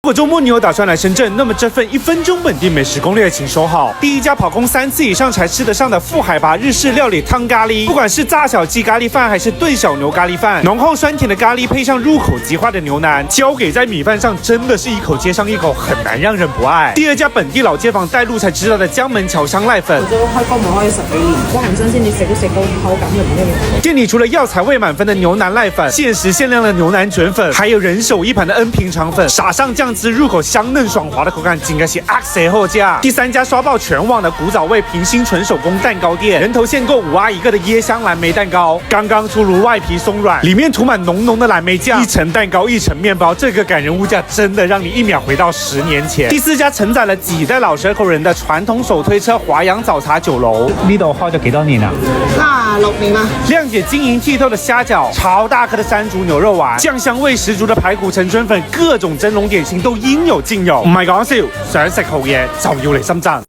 果周末你有打算来深圳，那么这份1分钟本地美食攻略请收好。第一家跑空3次以上才吃得上的富海拔日式料理汤咖喱，不管是炸小鸡咖喱饭还是炖小牛咖喱饭，浓厚酸甜的咖喱配上入口即化的牛腩，浇给在米飯上，真的是一口接上一口，很難讓人不愛。第二家本地老街坊帶路才知道的江門橋香瀨粉，都開江門開咗10幾年，關唔新鮮，你食都食到口感就唔一樣。店裡除了藥材味滿分的牛腩瀨粉，限時限量的牛腩卷粉，還有人手一盤的恩平腸粉，撒上醬汁，入口香嫩爽滑的口感，應該是壓死後價。第三家刷爆全網的古早味平興純手工蛋糕店，人頭限購5一個的椰香藍莓蛋糕，剛剛出爐，外皮鬆軟，裡面塗滿濃濃的藍莓醬，一層蛋糕一層麵包，這個感人物價真的讓你1秒回到10年前。第四家承載了幾代老蛇口人的傳統手推車華陽早茶酒樓，呢度開咗幾多年啊36年啦。亮姐晶瑩剔透的蝦餃，超大顆的山竹牛肉丸，醬香味十足的排骨陳春粉，各種蒸籠點心都應有盡有。唔係講笑，想食好嘢就要嚟深圳。